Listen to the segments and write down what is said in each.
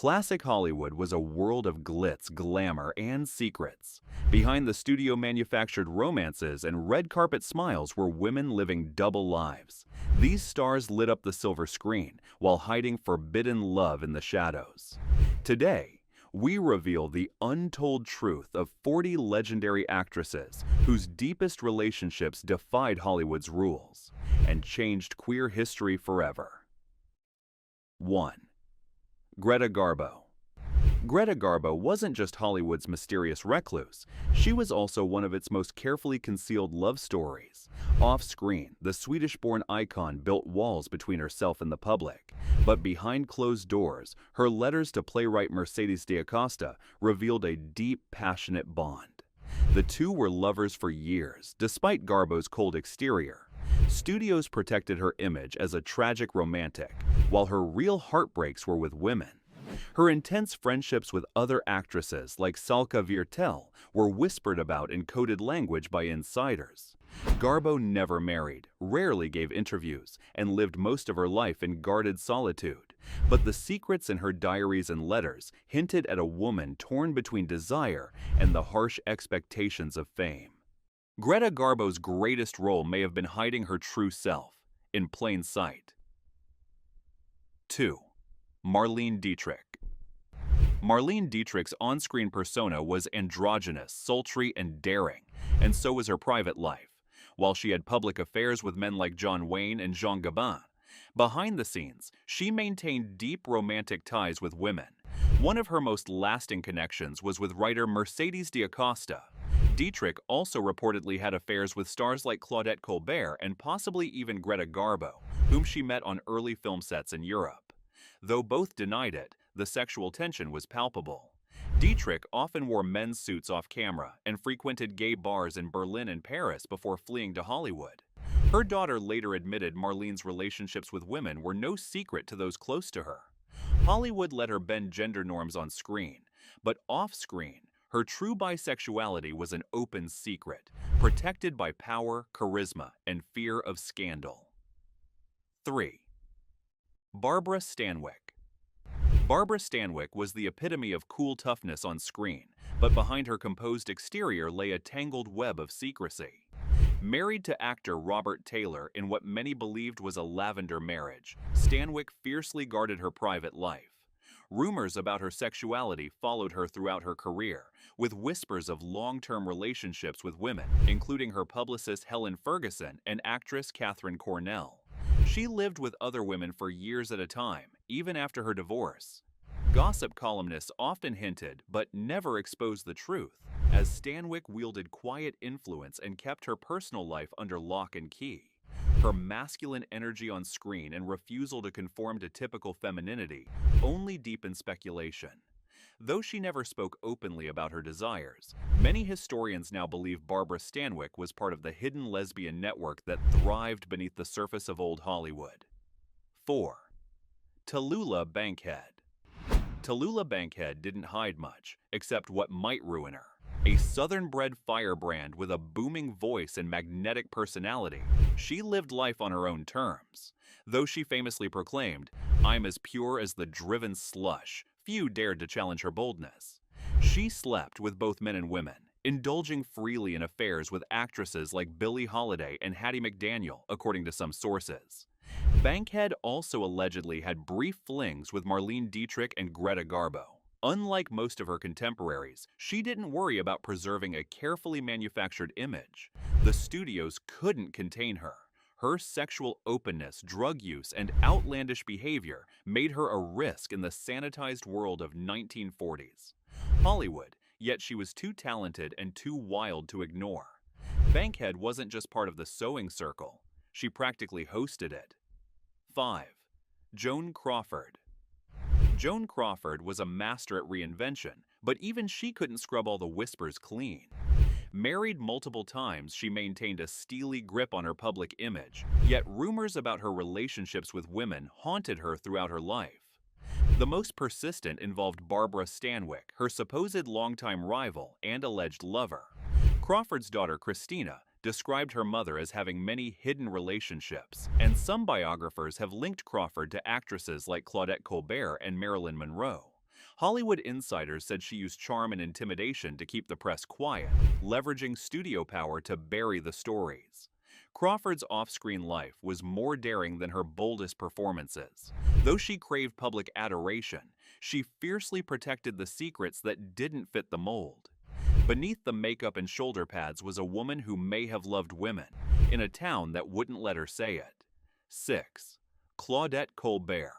Classic Hollywood was a world of glitz, glamour, and secrets. Behind the studio-manufactured romances and red carpet smiles were women living double lives. These stars lit up the silver screen while hiding forbidden love in the shadows. Today, we reveal the untold truth of 40 legendary actresses whose deepest relationships defied Hollywood's rules and changed queer history forever. 1. Greta Garbo. Greta Garbo wasn't just Hollywood's mysterious recluse, she was also one of its most carefully concealed love stories. Off-screen, the Swedish-born icon built walls between herself and the public, but behind closed doors, her letters to playwright Mercedes Diaosta revealed a deep, passionate bond. The two were lovers for years, despite Garbo's cold exterior. Studios protected her image as a tragic romantic, while her real heartbreaks were with women. Her intense friendships with other actresses like sulka vertell were whispered about in coded language by insiders. Garbo never married, rarely gave interviews, and lived most of her life in guarded solitude. But the secrets in her diaries and letters hinted at a woman torn between desire and the harsh expectations of fame. Greta Garbo's greatest role may have been hiding her true self, in plain sight. 2. Marlene Dietrich. Marlene Dietrich's on-screen persona was androgynous, sultry, and daring, and so was her private life. While she had public affairs with men like John Wayne and Jean Gabin, behind the scenes, she maintained deep romantic ties with women. One of her most lasting connections was with writer Mercedes Diaosta. Dietrich also reportedly had affairs with stars like Claudette Colbert and possibly even Greta Garbo, whom she met on early film sets in Europe. Though both denied it, the sexual tension was palpable. Dietrich often wore men's suits off camera and frequented gay bars in Berlin and Paris before fleeing to Hollywood. Her daughter later admitted Marlene's relationships with women were no secret to those close to her. Hollywood let her bend gender norms on screen, but off-screen, her true bisexuality was an open secret, protected by power, charisma, and fear of scandal. 3. Barbara Stanwyck. Barbara Stanwyck was the epitome of cool toughness on screen, but behind her composed exterior lay a tangled web of secrecy. Married to actor Robert Taylor in what many believed was a lavender marriage, Stanwyck fiercely guarded her private life. Rumors about her sexuality followed her throughout her career, with whispers of long-term relationships with women, including her publicist Helen Ferguson and actress Catherine Cornell. She lived with other women for years at a time, even after her divorce. Gossip columnists often hinted, but never exposed the truth, as Stanwyck wielded quiet influence and kept her personal life under lock and key. Her masculine energy on screen and refusal to conform to typical femininity only deepened speculation. Though she never spoke openly about her desires, many historians now believe Barbara Stanwyck was part of the hidden lesbian network that thrived beneath the surface of old Hollywood. 4. Tula Bankhead. Tula Bankhead didn't hide much, except what might ruin her. A southern-bred firebrand with a booming voice and magnetic personality, she lived life on her own terms. Though she famously proclaimed, "I'm as pure as the driven slush," few dared to challenge her boldness. She slept with both men and women, indulging freely in affairs with actresses like Billie Holiday and Hattie McDaniel, according to some sources. Bankhead also allegedly had brief flings with Marlene Dietrich and Greta Garbo. Unlike most of her contemporaries, she didn't worry about preserving a carefully manufactured image. The studios couldn't contain her. Her sexual openness, drug use, and outlandish behavior made her a risk in the sanitized world of 1940s Hollywood, yet she was too talented and too wild to ignore. Bankhead wasn't just part of the sewing circle, she practically hosted it. 5. Joan Crawford. Joan Crawford was a master at reinvention, but even she couldn't scrub all the whispers clean. Married multiple times, she maintained a steely grip on her public image, yet rumors about her relationships with women haunted her throughout her life. The most persistent involved Barbara Stanwyck, her supposed longtime rival and alleged lover. Crawford's daughter, Christina, described her mother as having many hidden relationships, and some biographers have linked Crawford to actresses like Claudette Colbert and Marilyn Monroe. Hollywood insiders said she used charm and intimidation to keep the press quiet, leveraging studio power to bury the stories. Crawford's off-screen life was more daring than her boldest performances. Though she craved public adoration, she fiercely protected the secrets that didn't fit the mold. Beneath the makeup and shoulder pads was a woman who may have loved women, in a town that wouldn't let her say it. 6. Claudette Colbert.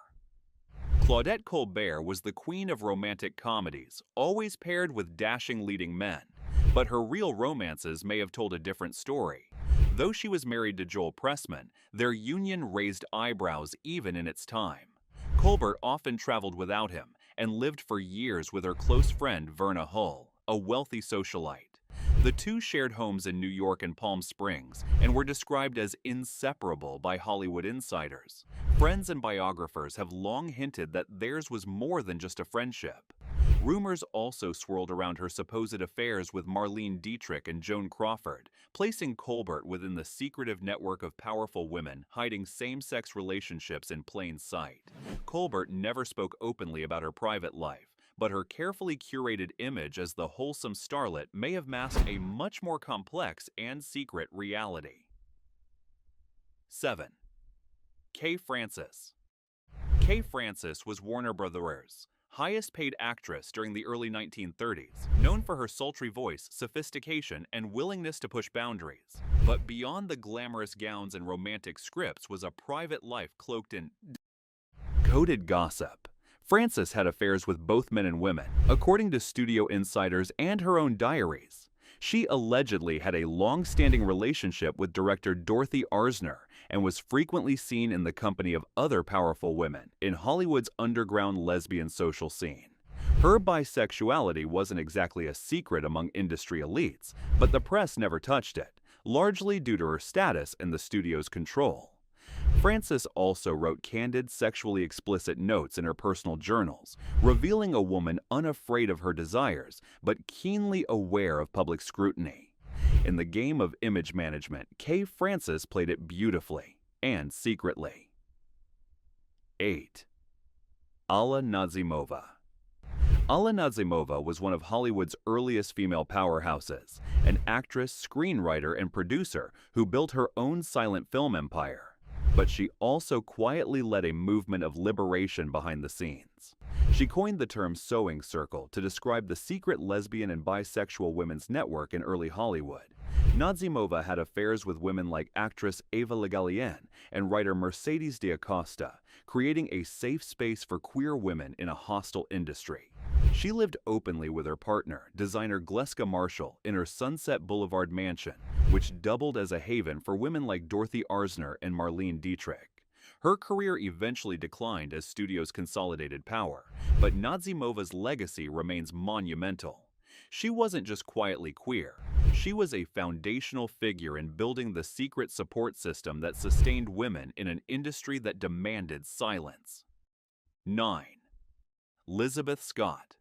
Claudette Colbert was the queen of romantic comedies, always paired with dashing leading men. But her real romances may have told a different story. Though she was married to Joel Pressman, their union raised eyebrows even in its time. Colbert often traveled without him and lived for years with her close friend Verna Hull, a wealthy socialite. The two shared homes in New York and Palm Springs and were described as inseparable by Hollywood insiders. Friends and biographers have long hinted that theirs was more than just a friendship. Rumors also swirled around her supposed affairs with Marlene Dietrich and Joan Crawford, placing Colbert within the secretive network of powerful women hiding same-sex relationships in plain sight. Colbert never spoke openly about her private life, but her carefully curated image as the wholesome starlet may have masked a much more complex and secret reality. 7. Kay Francis. Kay Francis was Warner Brothers' highest-paid actress during the early 1930s, known for her sultry voice, sophistication, and willingness to push boundaries. But beyond the glamorous gowns and romantic scripts was a private life cloaked in coded gossip. Francis had affairs with both men and women, according to studio insiders and her own diaries. She allegedly had a long-standing relationship with director Dorothy Arsner and was frequently seen in the company of other powerful women in Hollywood's underground lesbian social scene. Her bisexuality wasn't exactly a secret among industry elites, but the press never touched it, largely due to her status and the studio's control. Francis also wrote candid, sexually explicit notes in her personal journals, revealing a woman unafraid of her desires, but keenly aware of public scrutiny. In the game of image management, Kay Francis played it beautifully and secretly. 8. Alla Nazimova. Alla Nazimova was one of Hollywood's earliest female powerhouses, an actress, screenwriter, and producer who built her own silent film empire. But she also quietly led a movement of liberation behind the scenes. She coined the term sewing circle to describe the secret lesbian and bisexual women's network in early Hollywood. Nazimova had affairs with women like actress Eva Legalen and writer Mercedes Diaosta, creating a safe space for queer women in a hostile industry. She lived openly with her partner, designer Gleska Marshall, in her Sunset Boulevard mansion, which doubled as a haven for women like Dorothy Arsner and Marlene Dietrich. Her career eventually declined as studios consolidated power, but Nazimova's legacy remains monumental. She wasn't just quietly queer. She was a foundational figure in building the secret support system that sustained women in an industry that demanded silence. 9. Lizabeth Scott.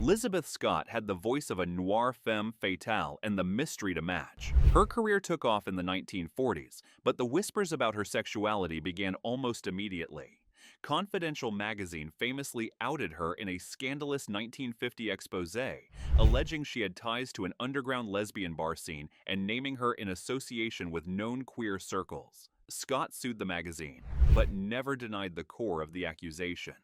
Lizabeth Scott had the voice of a noir femme fatale and the mystery to match. Her career took off in the 1940s, but the whispers about her sexuality began almost immediately. Confidential magazine famously outed her in a scandalous 1950 expose, alleging she had ties to an underground lesbian bar scene and naming her in association with known queer circles. Scott sued the magazine, but never denied the core of the accusation.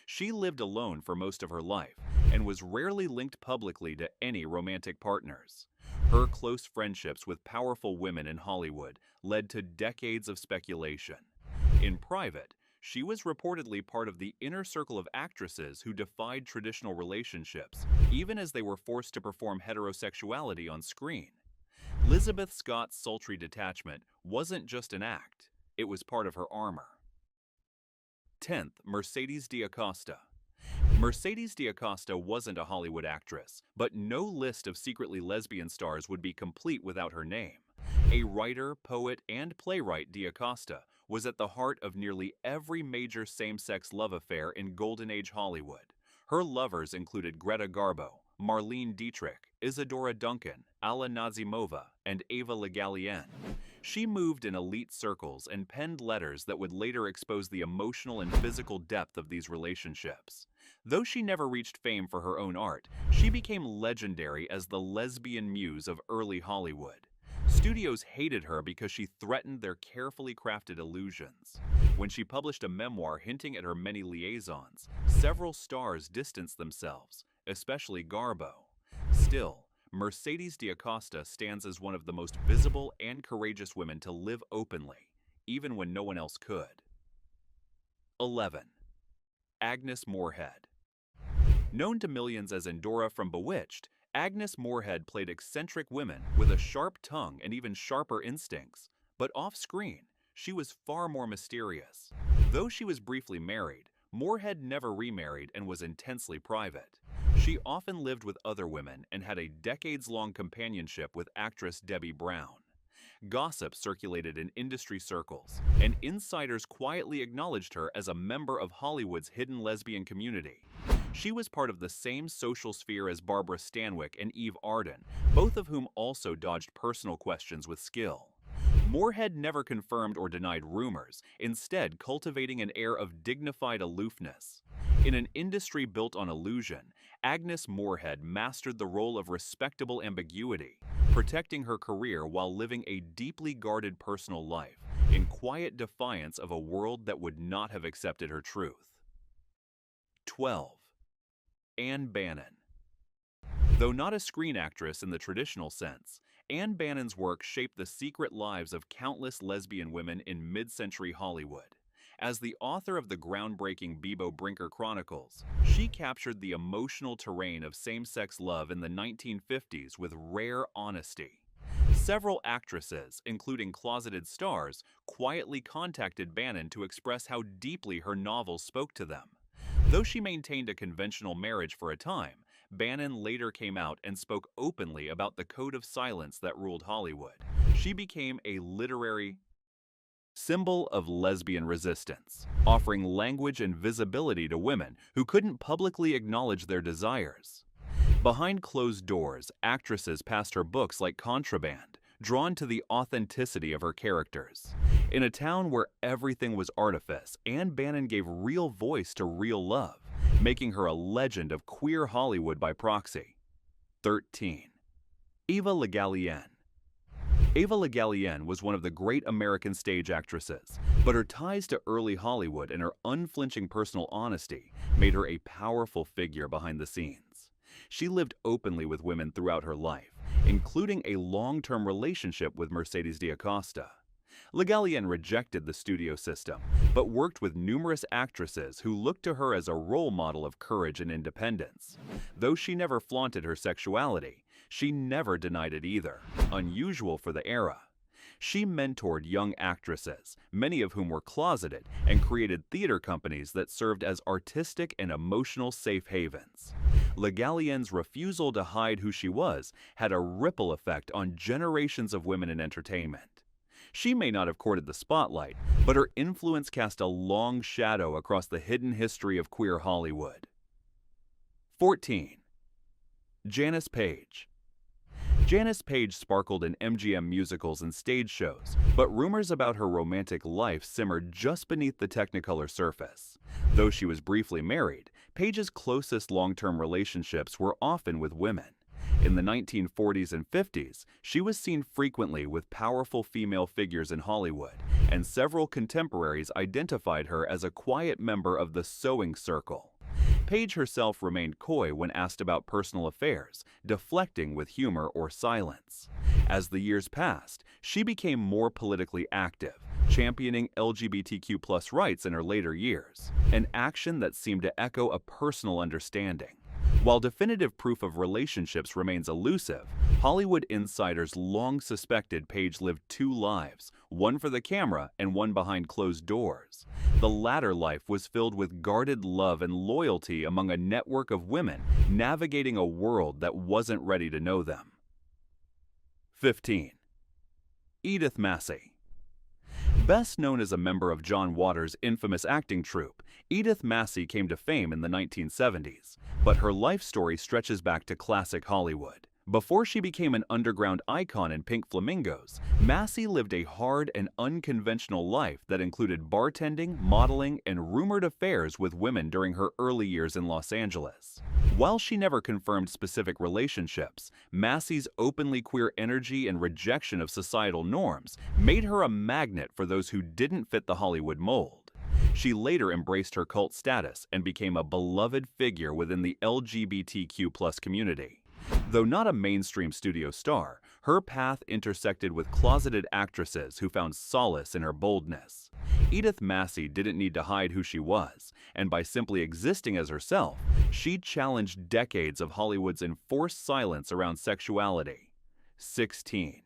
She lived alone for most of her life and was rarely linked publicly to any romantic partners. Her close friendships with powerful women in Hollywood led to decades of speculation. In private, she was reportedly part of the inner circle of actresses who defied traditional relationships, even as they were forced to perform heterosexuality on screen. Lizabeth Scott's sultry detachment wasn't just an act, it was part of her armor. 10th, Mercedes Diaosta. Mercedes Diaosta wasn't a Hollywood actress, but no list of secretly lesbian stars would be complete without her name. A writer, poet, and playwright, Diaosta was at the heart of nearly every major same-sex love affair in Golden Age Hollywood. Her lovers included Greta Garbo, Marlene Dietrich, Isadora Duncan, Alla Nazimova, and Eva Legalen. She moved in elite circles and penned letters that would later expose the emotional and physical depth of these relationships. Though she never reached fame for her own art, she became legendary as the lesbian muse of early Hollywood. Studios hated her because she threatened their carefully crafted illusions. When she published a memoir hinting at her many liaisons, several stars distanced themselves, especially Garbo. Still, Mercedes Diaosta stands as one of the most visible and courageous women to live openly, even when no one else could. 11. Agnes Morehead. Known to millions as Endora from Bewitched, Agnes Morehead played eccentric women with a sharp tongue and even sharper instincts, but off-screen, she was far more mysterious. Though she was briefly married, Morehead never remarried and was intensely private. She often lived with other women and had a decades-long companionship with actress Debbie Brown. Gossip circulated in industry circles, and insiders quietly acknowledged her as a member of Hollywood's hidden lesbian community. She was part of the same social sphere as Barbara Stanwyck and Eve Arden, both of whom also dodged personal questions with skill. Morehead never confirmed or denied rumors, instead cultivating an air of dignified aloofness. In an industry built on illusion, Agnes Morehead mastered the role of respectable ambiguity, protecting her career while living a deeply guarded personal life, in quiet defiance of a world that would not have accepted her truth. 12. Anne Bannon. Though not a screen actress in the traditional sense, Anne Bannon's work shaped the secret lives of countless lesbian women in mid-century Hollywood. As the author of the groundbreaking Beebo Brinker Chronicles, she captured the emotional terrain of same-sex love in the 1950s with rare honesty. Several actresses, including closeted stars, quietly contacted Bannon to express how deeply her novels spoke to them. Though she maintained a conventional marriage for a time, Bannon later came out and spoke openly about the code of silence that ruled Hollywood. She became a literary symbol of lesbian resistance, offering language and visibility to women who couldn't publicly acknowledge their desires. Behind closed doors, actresses passed her books like contraband, drawn to the authenticity of her characters. In a town where everything was artifice, Anne Bannon gave real voice to real love, making her a legend of queer Hollywood by proxy. 13. Eva Legalen. Eva Legalen was one of the great American stage actresses, but her ties to early Hollywood and her unflinching personal honesty made her a powerful figure behind the scenes. She lived openly with women throughout her life, including a long-term relationship with Mercedes Diaosta. Legalen rejected the studio system, but worked with numerous actresses who looked to her as a role model of courage and independence. Though she never flaunted her sexuality, she never denied it either, unusual for the era. She mentored young actresses, many of whom were closeted, and created theater companies that served as artistic and emotional safe havens. Legalen's refusal to hide who she was had a ripple effect on generations of women in entertainment. She may not have courted the spotlight, but her influence cast a long shadow across the hidden history of queer Hollywood. 14. Janice Paige. Janice Paige sparkled in MGM musicals and stage shows, but rumors about her romantic life simmered just beneath the Technicolor surface. Though she was briefly married, Paige's closest long-term relationships were often with women. In the 1940s and 50s, she was seen frequently with powerful female figures in Hollywood, and several contemporaries identified her as a quiet member of the sewing circle. Paige herself remained coy when asked about personal affairs, deflecting with humor or silence. As the years passed, she became more politically active, championing LGBTQ+ rights in her later years, an action that seemed to echo a personal understanding. While definitive proof of relationships remains elusive, Hollywood insiders long suspected Paige lived two lives, one for the camera and one behind closed doors. The latter life was filled with guarded love and loyalty among a network of women navigating a world that wasn't ready to know them. 15. Edith Massie. Best known as a member of John Waters' infamous acting troupe, Edith Massie came to fame in the 1970s, but her life story stretches back to classic Hollywood. Before she became an underground icon in Pink Flamingos, Massie lived a hard and unconventional life that included bartending, modeling, and rumored affairs with women during her early years in Los Angeles. While she never confirmed specific relationships, Massie's openly queer energy and rejection of societal norms made her a magnet for those who didn't fit the Hollywood mold. She later embraced her cult status and became a beloved figure within the LGBTQ+ community. Though not a mainstream studio star, her path intersected with closeted actresses who found solace in her boldness. Edith Massie didn't need to hide who she was, and by simply existing as herself, she challenged decades of Hollywood's enforced silence around sexuality. 16.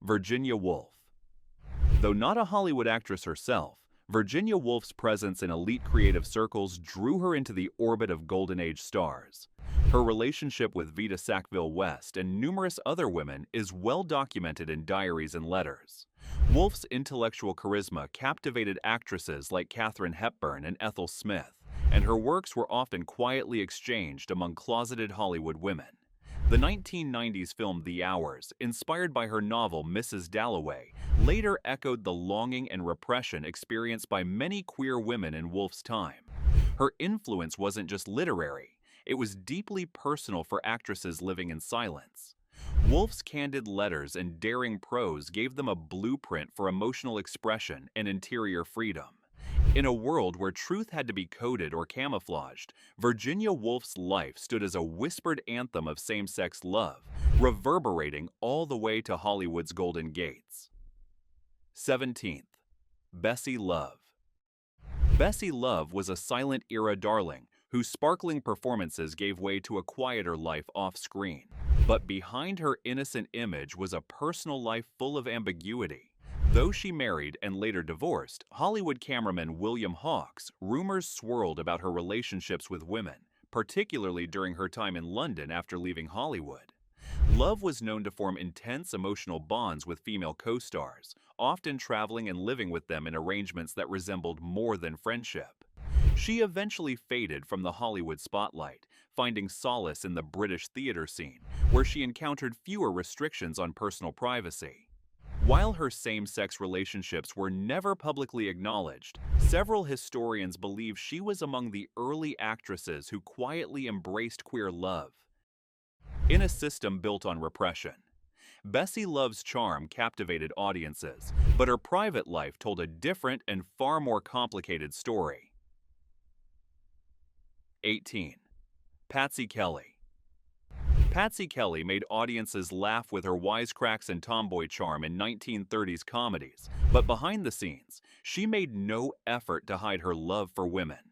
Virginia Woolf. Though not a Hollywood actress herself, Virginia Woolf's presence in elite creative circles drew her into the orbit of Golden Age stars. Her relationship with Vita Sackville-West and numerous other women is well documented in diaries and letters. Woolf's intellectual charisma captivated actresses like Katharine Hepburn and Ethel Smith, and her works were often quietly exchanged among closeted Hollywood women. The 1990s film The Hours, inspired by her novel Mrs. Dalloway, later echoed the longing and repression experienced by many queer women in Woolf's time. Her influence wasn't just literary, it was deeply personal for actresses living in silence. Woolf's candid letters and daring prose gave them a blueprint for emotional expression and interior freedom. In a world where truth had to be coded or camouflaged, Virginia Woolf's life stood as a whispered anthem of same-sex love, reverberating all the way to Hollywood's golden gates. 17th. Bessie Love. Bessie Love was a silent-era darling whose sparkling performances gave way to a quieter life off-screen. But behind her innocent image was a personal life full of ambiguity. Though she married and later divorced Hollywood cameraman William Hawks, rumors swirled about her relationships with women, particularly during her time in London after leaving Hollywood. Love was known to form intense emotional bonds with female co-stars, often traveling and living with them in arrangements that resembled more than friendship. She eventually faded from the Hollywood spotlight, finding solace in the British theater scene, where she encountered fewer restrictions on personal privacy. While her same-sex relationships were never publicly acknowledged, several historians believe she was among the early actresses who quietly embraced queer love. In a system built on repression, Bessie Love's charm captivated audiences, but her private life told a different and far more complicated story. 18. Patsy Kelly. Patsy Kelly made audiences laugh with her wisecracks and tomboy charm in 1930s comedies, but behind the scenes, she made no effort to hide her love for women.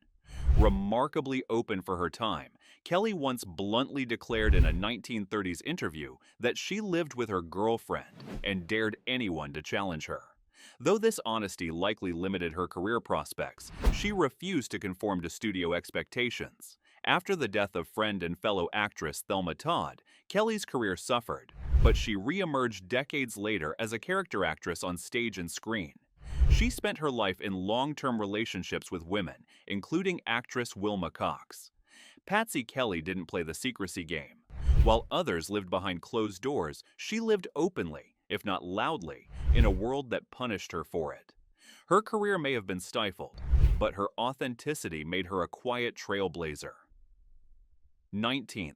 Remarkably open for her time, Kelly once bluntly declared in a 1930s interview that she lived with her girlfriend and dared anyone to challenge her. Though this honesty likely limited her career prospects, she refused to conform to studio expectations. After the death of friend and fellow actress Thelma Todd, Kelly's career suffered, but she re-emerged decades later as a character actress on stage and screen. She spent her life in long-term relationships with women, including actress Wilma Cox. Patsy Kelly didn't play the secrecy game. While others lived behind closed doors, she lived openly, if not loudly, in a world that punished her for it. Her career may have been stifled, but her authenticity made her a quiet trailblazer. 19th.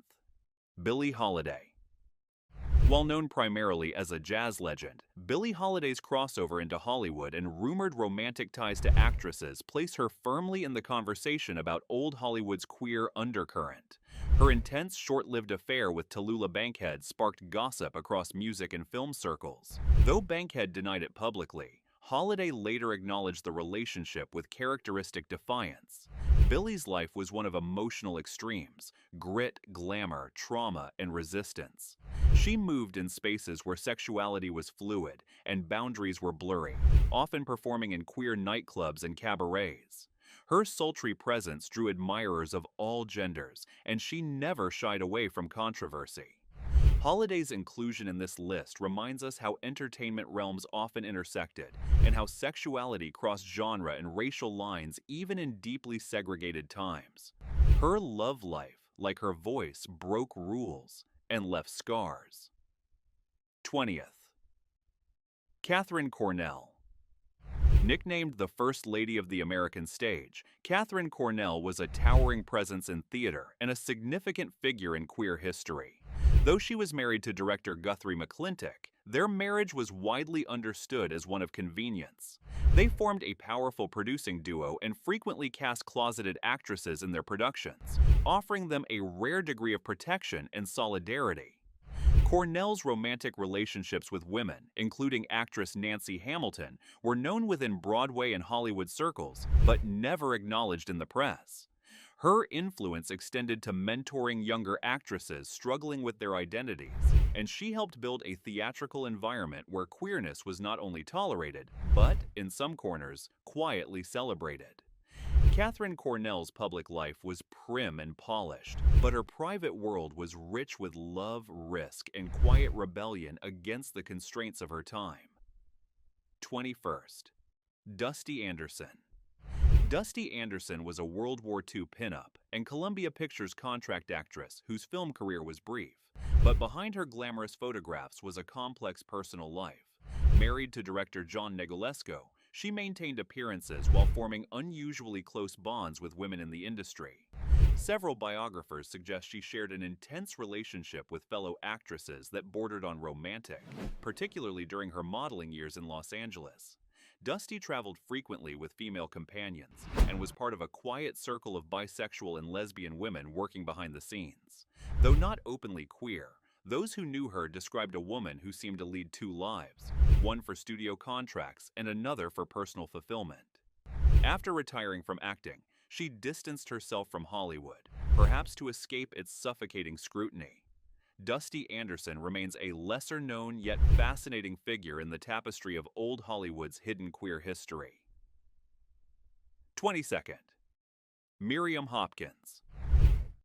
Billie Holiday. While known primarily as a jazz legend, Billie Holiday's crossover into Hollywood and rumored romantic ties to actresses place her firmly in the conversation about old Hollywood's queer undercurrent. Her intense, short-lived affair with Tula Bankhead sparked gossip across music and film circles. Though Bankhead denied it publicly, Holiday later acknowledged the relationship with characteristic defiance. Billie's life was one of emotional extremes: grit, glamour, trauma, and resistance. She moved in spaces where sexuality was fluid and boundaries were blurry, often performing in queer nightclubs and cabarets. Her sultry presence drew admirers of all genders, and she never shied away from controversy. Holiday's inclusion in this list reminds us how entertainment realms often intersected, and how sexuality crossed genre and racial lines even in deeply segregated times. Her love life, like her voice, broke rules, and left scars. 20th. Katharine Cornell. Nicknamed the First Lady of the American Stage, Katharine Cornell was a towering presence in theater and a significant figure in queer history. Though she was married to director Guthrie McClintock, their marriage was widely understood as one of convenience. They formed a powerful producing duo and frequently cast closeted actresses in their productions, offering them a rare degree of protection and solidarity. Cornell's romantic relationships with women, including actress Nancy Hamilton, were known within Broadway and Hollywood circles, but never acknowledged in the press. Her influence extended to mentoring younger actresses struggling with their identities, and she helped build a theatrical environment where queerness was not only tolerated, but, in some corners, quietly celebrated. Katharine Cornell's public life was prim and polished, but her private world was rich with love, risk, and quiet rebellion against the constraints of her time. 21st. Dusty Anderson. Dusty Anderson was a World War II pinup and Columbia Pictures contract actress whose film career was brief. But behind her glamorous photographs was a complex personal life. Married to director John Negulesco, she maintained appearances while forming unusually close bonds with women in the industry. Several biographers suggest she shared an intense relationship with fellow actresses that bordered on romantic, particularly during her modeling years in Los Angeles. Dusty traveled frequently with female companions and was part of a quiet circle of bisexual and lesbian women working behind the scenes. Though not openly queer, those who knew her described a woman who seemed to lead two lives, one for studio contracts and another for personal fulfillment. After retiring from acting, she distanced herself from Hollywood, perhaps to escape its suffocating scrutiny. Dusty Anderson remains a lesser-known yet fascinating figure in the tapestry of old Hollywood's hidden queer history. 22nd. Miriam Hopkins.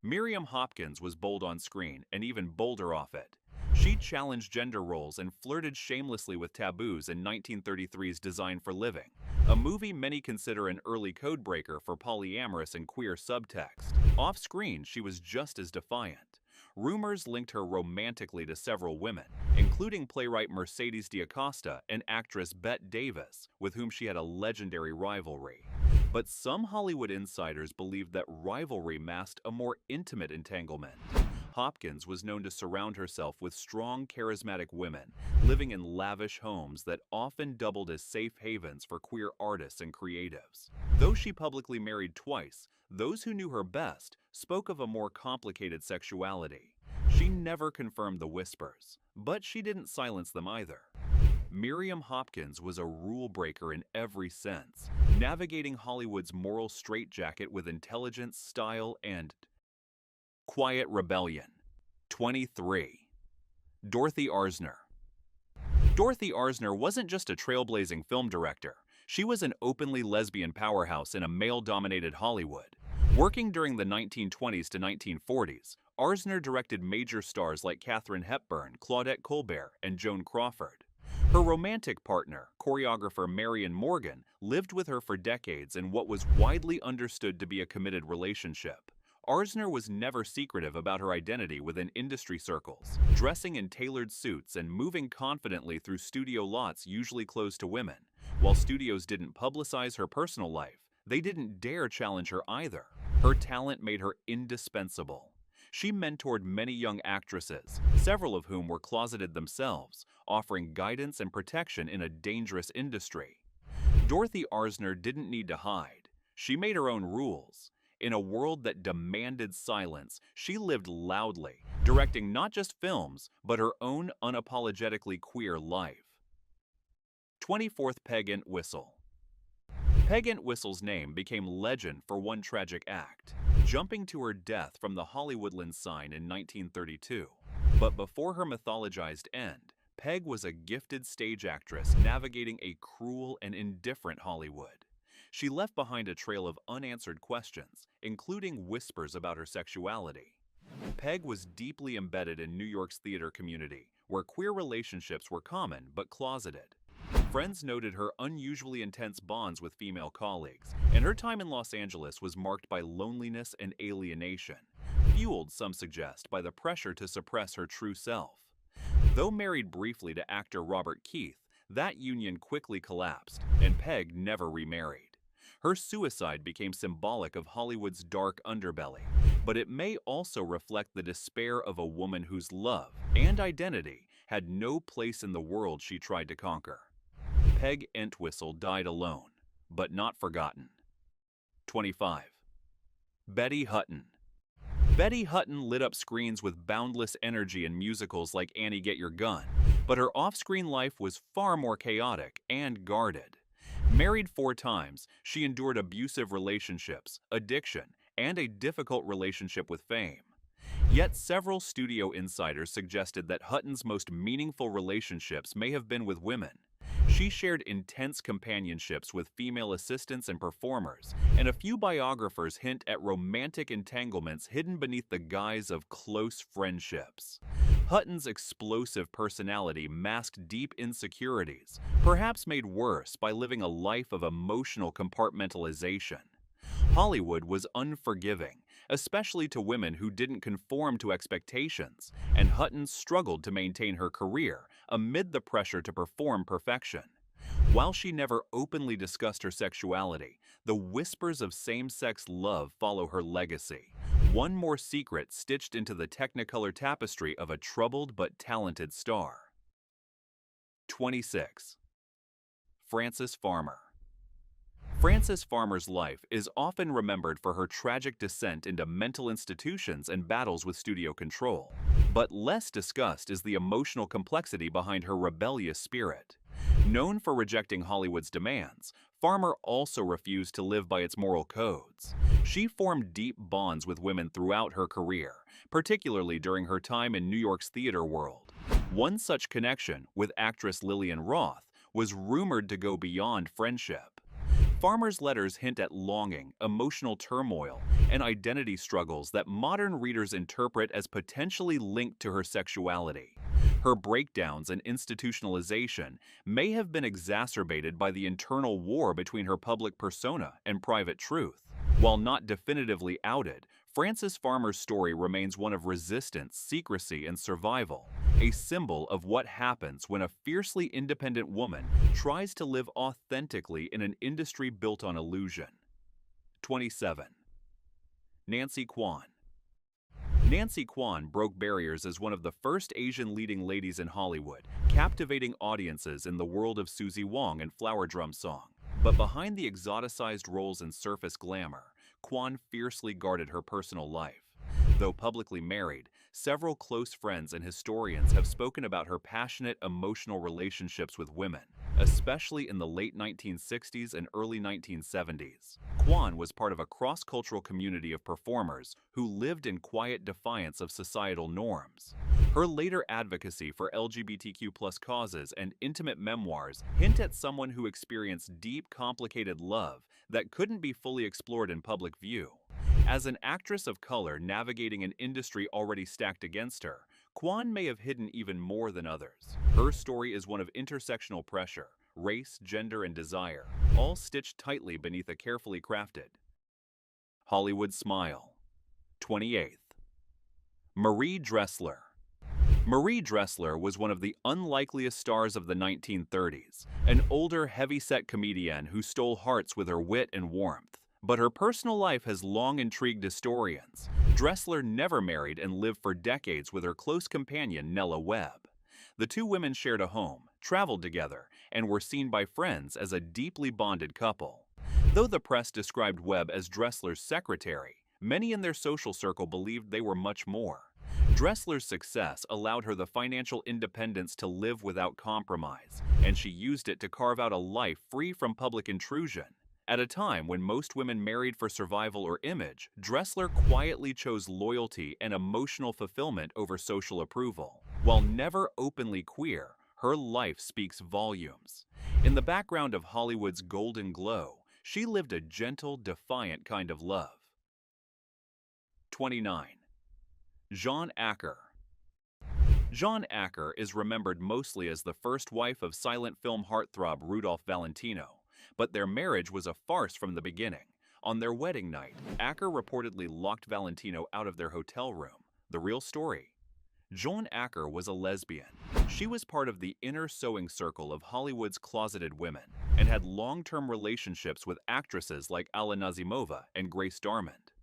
Miriam Hopkins was bold on screen and even bolder off it. She challenged gender roles and flirted shamelessly with taboos in 1933's Design for Living, a movie many consider an early codebreaker for polyamorous and queer subtext. Off-screen, she was just as defiant. Rumors linked her romantically to several women, including playwright Mercedes Diaosta and actress Bette Davis, with whom she had a legendary rivalry. But some Hollywood insiders believed that rivalry masked a more intimate entanglement. Hopkins was known to surround herself with strong, charismatic women, living in lavish homes that often doubled as safe havens for queer artists and creatives. Though she publicly married twice, those who knew her best spoke of a more complicated sexuality. She never confirmed the whispers, but she didn't silence them either. Miriam Hopkins was a rule breaker in every sense, navigating Hollywood's moral straitjacket with intelligence, style, and quiet rebellion. 23. Dorothy Arsner. Dorothy Arsner wasn't just a trailblazing film director. She was an openly lesbian powerhouse in a male-dominated Hollywood. Working during the 1920s to 1940s, Arsner directed major stars like Katharine Hepburn, Claudette Colbert, and Joan Crawford. Her romantic partner, choreographer Marion Morgan, lived with her for decades in what was widely understood to be a committed relationship. Arsner was never secretive about her identity within industry circles, dressing in tailored suits and moving confidently through studio lots usually closed to women. While studios didn't publicize her personal life, they didn't dare challenge her either. Her talent made her indispensable. She mentored many young actresses, several of whom were closeted themselves, offering guidance and protection in a dangerous industry. Dorothy Arsner didn't need to hide. She made her own rules. In a world that demanded silence, she lived loudly, directing not just films, but her own unapologetically queer life. 24th. Peg Entwistle. Peg Entwistle's name became legend for one tragic act, jumping to her death from the Hollywoodland sign in 1932. But before her mythologized end, Peg was a gifted stage actress navigating a cruel and indifferent Hollywood. She left behind a trail of unanswered questions, including whispers about her sexuality. Peg was deeply embedded in New York's theater community, where queer relationships were common but closeted. Friends noted her unusually intense bonds with female colleagues, and her time in Los Angeles was marked by loneliness and alienation. fueled, some suggest, by the pressure to suppress her true self. Though married briefly to actor Robert Keith, that union quickly collapsed, and Peg never remarried. Her suicide became symbolic of Hollywood's dark underbelly, but it may also reflect the despair of a woman whose love and identity had no place in the world she tried to conquer. Peg Antwistle died alone, but not forgotten. 25. Betty Hutton. Betty Hutton lit up screens with boundless energy in musicals like Annie Get Your Gun, but her off-screen life was far more chaotic and guarded. Married 4 times, she endured abusive relationships, addiction, and a difficult relationship with fame. Yet several studio insiders suggested that Hutton's most meaningful relationships may have been with women. She shared intense companionships with female assistants and performers, and a few biographers hint at romantic entanglements hidden beneath the guise of close friendships. Hutton's explosive personality masked deep insecurities, perhaps made worse by living a life of emotional compartmentalization. Hollywood was unforgiving, especially to women who didn't conform to expectations, and Hutton struggled to maintain her career amid the pressure to perform perfection. While she never openly discussed her sexuality, the whispers of same-sex love follow her legacy, one more secret stitched into the technicolor tapestry of a troubled but talented star. 26. Frances Farmer. Frances Farmer's life is often remembered for her tragic descent into mental institutions and battles with studio control, but less discussed is the emotional complexity behind her rebellious spirit. Known for rejecting Hollywood's demands, Farmer also refused to live by its moral codes. She formed deep bonds with women throughout her career, particularly during her time in New York's theater world. One such connection, with actress Lillian Roth, was rumored to go beyond friendship. Farmer's letters hint at longing, emotional turmoil, and identity struggles that modern readers interpret as potentially linked to her sexuality. Her breakdowns and institutionalization may have been exacerbated by the internal war between her public persona and private truth. While not definitively outed, Frances Farmer's story remains one of resistance, secrecy, and survival, a symbol of what happens when a fiercely independent woman tries to live authentically in an industry built on illusion. 27. Nancy Quan. Nancy Quan broke barriers as one of the first Asian leading ladies in Hollywood, captivating audiences in the world of Susie Wong and Flower Drum Song. But behind the exoticized roles and surface glamour, Quan fiercely guarded her personal life. Though publicly married, several close friends and historians have spoken about her passionate emotional relationships with women, especially in the late 1960s and early 1970s. Quan was part of a cross-cultural community of performers who lived in quiet defiance of societal norms. Her later advocacy for LGBTQ+ causes and intimate memoirs hint at someone who experienced deep, complicated love that couldn't be fully explored in public view. As an actress of color navigating an industry already stacked against her, Quan may have hidden even more than others. Her story is one of intersectional pressure, race, gender, and desire, all stitched tightly beneath a carefully crafted Hollywood smile. 28th. Marie Dressler. Marie Dressler was one of the unlikeliest stars of the 1930s, an older, heavy-set comedienne who stole hearts with her wit and warmth. But her personal life has long intrigued historians. Dressler never married and lived for decades with her close companion Nella Webb. The two women shared a home, traveled together, and were seen by friends as a deeply bonded couple. Though the press described Webb as Dressler's secretary, many in their social circle believed they were much more. Dressler's success allowed her the financial independence to live without compromise, and she used it to carve out a life free from public intrusion. At a time when most women married for survival or image, Dressler quietly chose loyalty and emotional fulfillment over social approval. While never openly queer, her life speaks volumes. In the background of Hollywood's golden glow, she lived a gentle, defiant kind of love. 29. Jean Aker. Jean Aker is remembered mostly as the first wife of silent film heartthrob Rudolph Valentino, but their marriage was a farce from the beginning, On their wedding night, Aker reportedly locked Valentino out of their hotel room. The real story. Joan Aker was a lesbian. She was part of the inner sewing circle of Hollywood's closeted women and had long-term relationships with actresses like Alla Nazimova and Grace Darmond.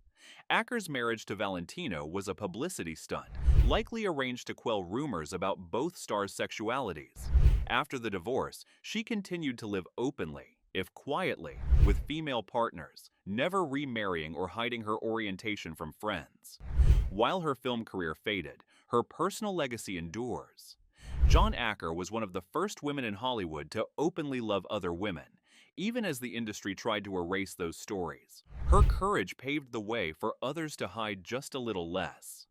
Aker's marriage to Valentino was a publicity stunt, likely arranged to quell rumors about both stars' sexualities. After the divorce, she continued to live openly, if quietly, with female partners, never remarrying or hiding her orientation from friends. While her film career faded, her personal legacy endures. Joan Aker was one of the first women in Hollywood to openly love other women, even as the industry tried to erase those stories. Her courage paved the way for others to hide just a little less.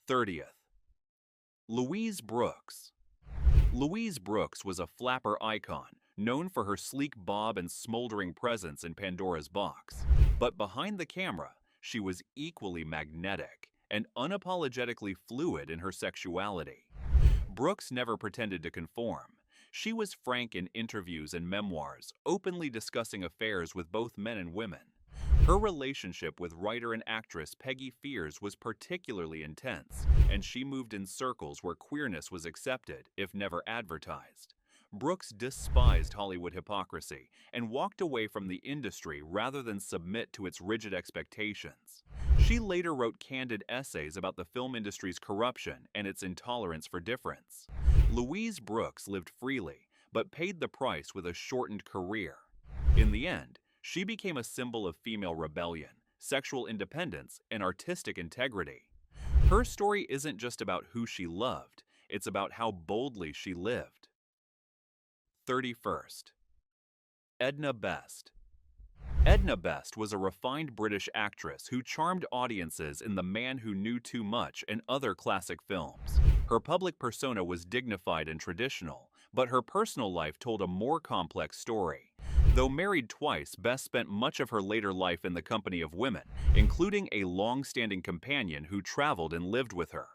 30th. Louise Brooks. Louise Brooks was a flapper icon, known for her sleek bob and smoldering presence in Pandora's Box. But behind the camera, she was equally magnetic and unapologetically fluid in her sexuality. Brooks never pretended to conform. She was frank in interviews and memoirs, openly discussing affairs with both men and women. Her relationship with writer and actress Peggy Fears was particularly intense, and she moved in circles where queerness was accepted, if never advertised. Brooks despised Hollywood hypocrisy and walked away from the industry rather than submit to its rigid expectations. She later wrote candid essays about the film industry's corruption and its intolerance for difference. Louise Brooks lived freely, but paid the price with a shortened career. In the end, she became a symbol of female rebellion, sexual independence, and artistic integrity. Her story isn't just about who she loved, it's about how boldly she lived. 31st. Edna Best. Edna Best was a refined British actress who charmed audiences in The Man Who Knew Too Much and other classic films. Her public persona was dignified and traditional, but her personal life told a more complex story. Though married twice, Best spent much of her later life in the company of women, including a long-standing companion who traveled and lived with her.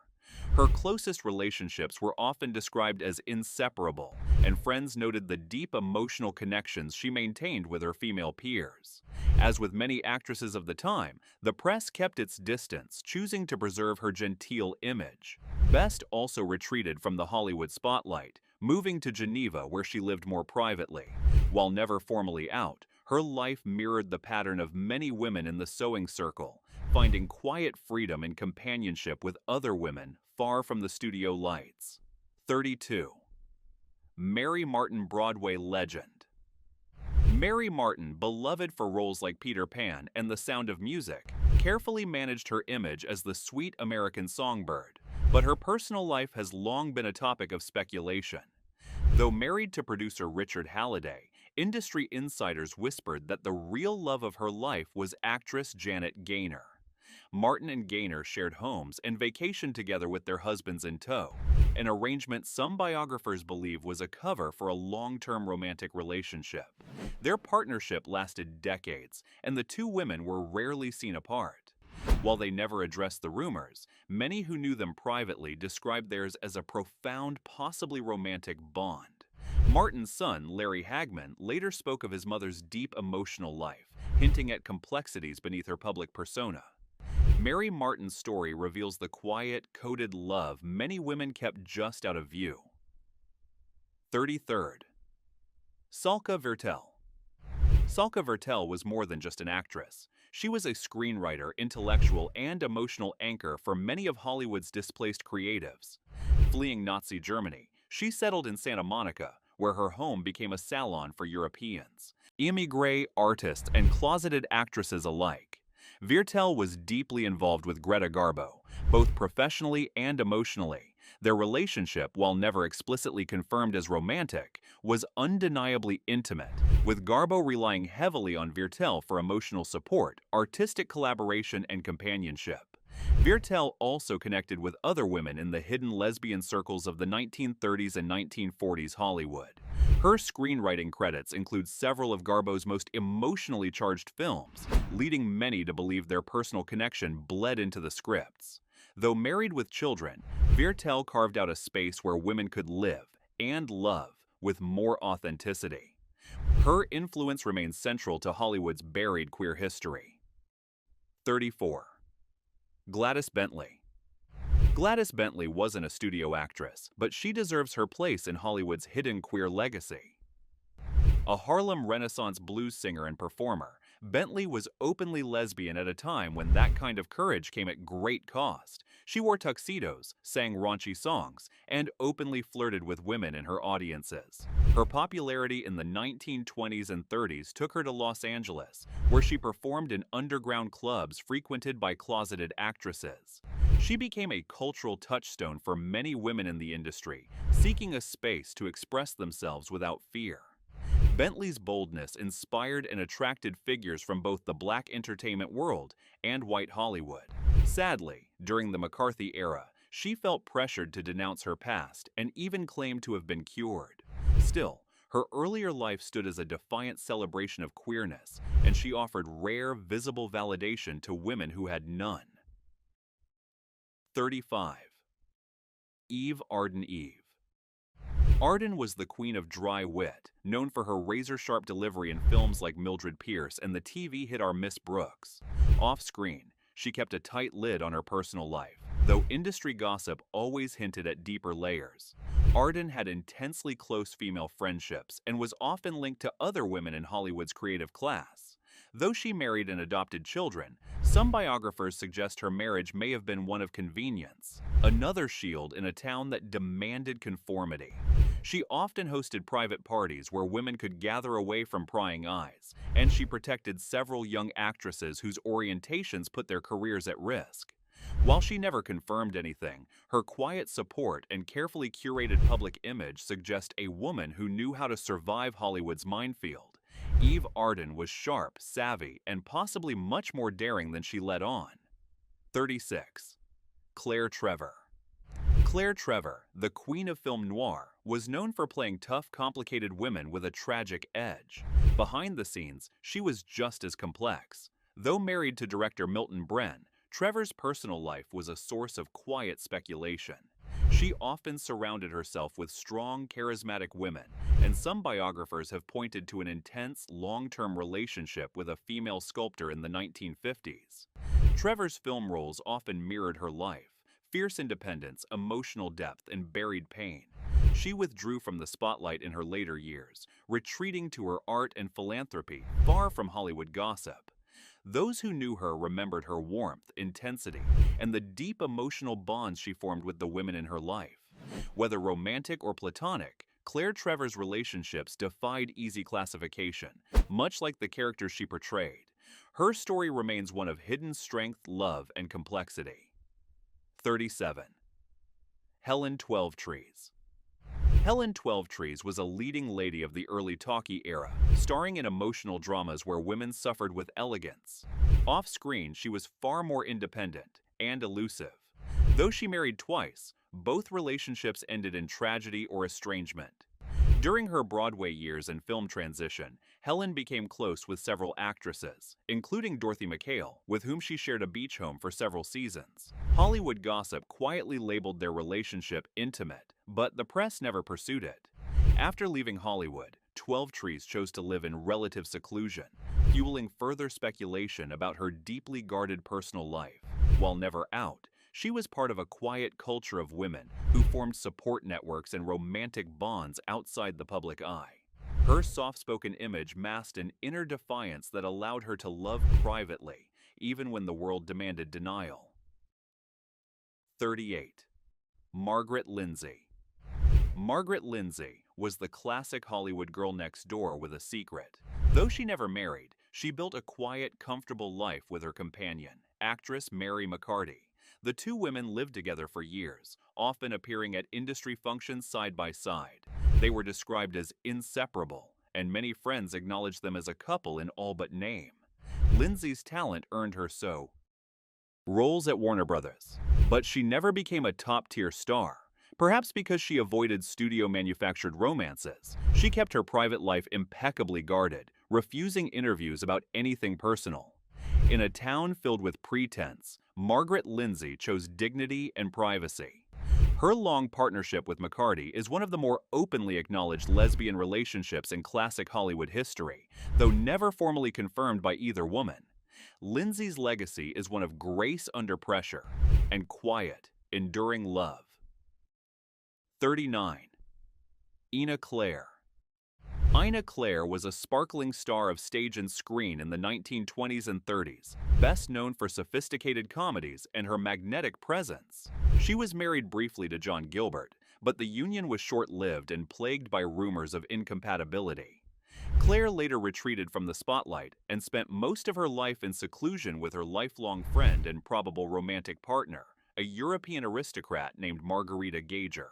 Her closest relationships were often described as inseparable, and friends noted the deep emotional connections she maintained with her female peers. As with many actresses of the time, the press kept its distance, choosing to preserve her genteel image. Best also retreated from the Hollywood spotlight, moving to Geneva where she lived more privately. While never formally out, her life mirrored the pattern of many women in the sewing circle, finding quiet freedom and companionship with other women far from the studio lights. 32. Mary Martin Broadway legend. Mary Martin, beloved for roles like Peter Pan and The Sound of Music, carefully managed her image as the sweet American songbird, but her personal life has long been a topic of speculation. Though married to producer Richard Halliday, industry insiders whispered that the real love of her life was actress Janet Gaynor. Martin and Gaynor shared homes and vacationed together with their husbands in tow, an arrangement some biographers believe was a cover for a long-term romantic relationship. Their partnership lasted decades, and the two women were rarely seen apart. While they never addressed the rumors, many who knew them privately described theirs as a profound, possibly romantic bond. Martin's son, Larry Hagman, later spoke of his mother's deep emotional life, hinting at complexities beneath her public persona. Mary Martin's story reveals the quiet, coded love many women kept just out of view. 33rd. Sulka Vertell. Sulka Vertell was more than just an actress. She was a screenwriter, intellectual, and emotional anchor for many of Hollywood's displaced creatives. Fleeing Nazi Germany, she settled in Santa Monica, where her home became a salon for Europeans, émigré artists, and closeted actresses alike. Vertell was deeply involved with Greta Garbo, both professionally and emotionally. Their relationship, while never explicitly confirmed as romantic, was undeniably intimate, with Garbo relying heavily on Vertell for emotional support, artistic collaboration, and companionship. Vertell also connected with other women in the hidden lesbian circles of the 1930s and 1940s Hollywood. Her screenwriting credits include several of Garbo's most emotionally charged films, leading many to believe their personal connection bled into the scripts. Though married with children, Vertell carved out a space where women could live and love with more authenticity. Her influence remains central to Hollywood's buried queer history. 34. Gladys Bentley. Gladys Bentley wasn't a studio actress, but she deserves her place in Hollywood's hidden queer legacy. A Harlem Renaissance blues singer and performer, Bentley was openly lesbian at a time when that kind of courage came at great cost. She wore tuxedos, sang raunchy songs, and openly flirted with women in her audiences. Her popularity in the 1920s and 30s took her to Los Angeles, where she performed in underground clubs frequented by closeted actresses. She became a cultural touchstone for many women in the industry, seeking a space to express themselves without fear. Bentley's boldness inspired and attracted figures from both the black entertainment world and white Hollywood. Sadly, during the McCarthy era, she felt pressured to denounce her past and even claimed to have been cured. Still, her earlier life stood as a defiant celebration of queerness, and she offered rare, visible validation to women who had none. 35. Eve Arden. Eve Arden was the queen of dry wit, known for her razor-sharp delivery in films like Mildred Pierce and the TV hit Our Miss Brooks. Off-screen, she kept a tight lid on her personal life, though industry gossip always hinted at deeper layers. Arden had intensely close female friendships and was often linked to other women in Hollywood's creative class. Though she married and adopted children, some biographers suggest her marriage may have been one of convenience, another shield in a town that demanded conformity. She often hosted private parties where women could gather away from prying eyes, and she protected several young actresses whose orientations put their careers at risk. While she never confirmed anything, her quiet support and carefully curated public image suggest a woman who knew how to survive Hollywood's minefield. Eve Arden was sharp, savvy, and possibly much more daring than she let on. 36. Claire Trevor. Claire Trevor, the queen of film noir, was known for playing tough, complicated women with a tragic edge. Behind the scenes, she was just as complex. Though married to director Milton Bren, Trevor's personal life was a source of quiet speculation. She often surrounded herself with strong, charismatic women, and some biographers have pointed to an intense, long-term relationship with a female sculptor in the 1950s. Trevor's film roles often mirrored her life: fierce independence, emotional depth, and buried pain. She withdrew from the spotlight in her later years, retreating to her art and philanthropy, far from Hollywood gossip. Those who knew her remembered her warmth, intensity, and the deep emotional bonds she formed with the women in her life. Whether romantic or platonic, Claire Trevor's relationships defied easy classification, much like the characters she portrayed. Her story remains one of hidden strength, love, and complexity. 37. Helen Twelvetrees. Helen Twelvetrees was a leading lady of the early talkie era, starring in emotional dramas where women suffered with elegance. Off-screen, she was far more independent and elusive. Though she married twice, both relationships ended in tragedy or estrangement. During her Broadway years and film transition, Helen became close with several actresses, including Dorothy McHale, with whom she shared a beach home for several seasons. Hollywood gossip quietly labeled their relationship intimate, but the press never pursued it. After leaving Hollywood, Twelvetrees chose to live in relative seclusion, fueling further speculation about her deeply guarded personal life. While never out, she was part of a quiet culture of women who formed support networks and romantic bonds outside the public eye. Her soft-spoken image masked an inner defiance that allowed her to love privately, even when the world demanded denial. 38. Margaret Lindsay. Margaret Lindsay was the classic Hollywood girl next door with a secret. Though she never married, she built a quiet, comfortable life with her companion, actress Mary McCarty. The two women lived together for years, often appearing at industry functions side by side. They were described as inseparable, and many friends acknowledged them as a couple in all but name. Lindsay's talent earned her roles at Warner Brothers, but she never became a top-tier star. Perhaps because she avoided studio-manufactured romances, she kept her private life impeccably guarded, refusing interviews about anything personal. In a town filled with pretense, Margaret Lindsay chose dignity and privacy. Her long partnership with McCarty is one of the more openly acknowledged lesbian relationships in classic Hollywood history, though never formally confirmed by either woman. Lindsay's legacy is one of grace under pressure and quiet, enduring love. 39. Ina Claire. Ina Claire was a sparkling star of stage and screen in the 1920s and 30s, best known for sophisticated comedies and her magnetic presence. She was married briefly to John Gilbert, but the union was short-lived and plagued by rumors of incompatibility. Claire later retreated from the spotlight and spent most of her life in seclusion with her lifelong friend and probable romantic partner, a European aristocrat named Margarita Gager.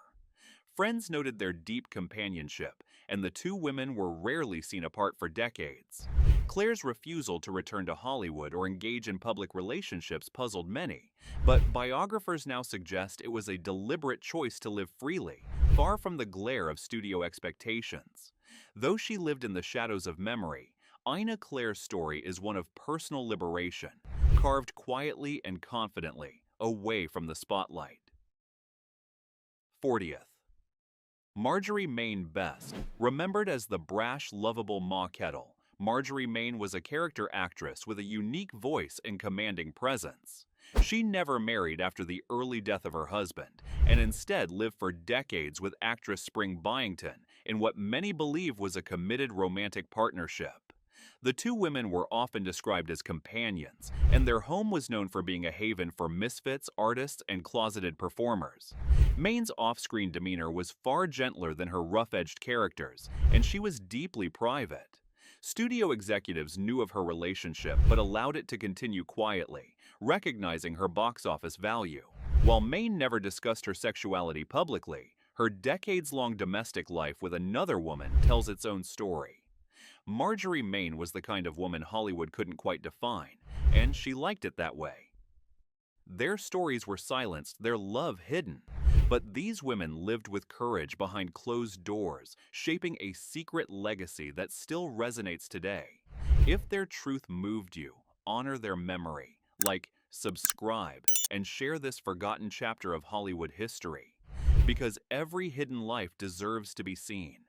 Friends noted their deep companionship, and the two women were rarely seen apart for decades. Claire's refusal to return to Hollywood or engage in public relationships puzzled many, but biographers now suggest it was a deliberate choice to live freely, far from the glare of studio expectations. Though she lived in the shadows of memory, Ina Claire's story is one of personal liberation, carved quietly and confidently, away from the spotlight. 40th. Marjorie Main Best. Remembered as the brash, lovable Ma Kettle, Marjorie Main was a character actress with a unique voice and commanding presence. She never married after the early death of her husband, and instead lived for decades with actress Spring Byington in what many believe was a committed romantic partnership. The two women were often described as companions, and their home was known for being a haven for misfits, artists, and closeted performers. Main's off-screen demeanor was far gentler than her rough-edged characters, and she was deeply private. Studio executives knew of her relationship but allowed it to continue quietly, recognizing her box office value. While Main never discussed her sexuality publicly, her decades-long domestic life with another woman tells its own story. Marjorie Main was the kind of woman Hollywood couldn't quite define, and she liked it that way. Their stories were silenced, their love hidden. But these women lived with courage behind closed doors, shaping a secret legacy that still resonates today. If their truth moved you, honor their memory. Like, subscribe, and share this forgotten chapter of Hollywood history. Because every hidden life deserves to be seen.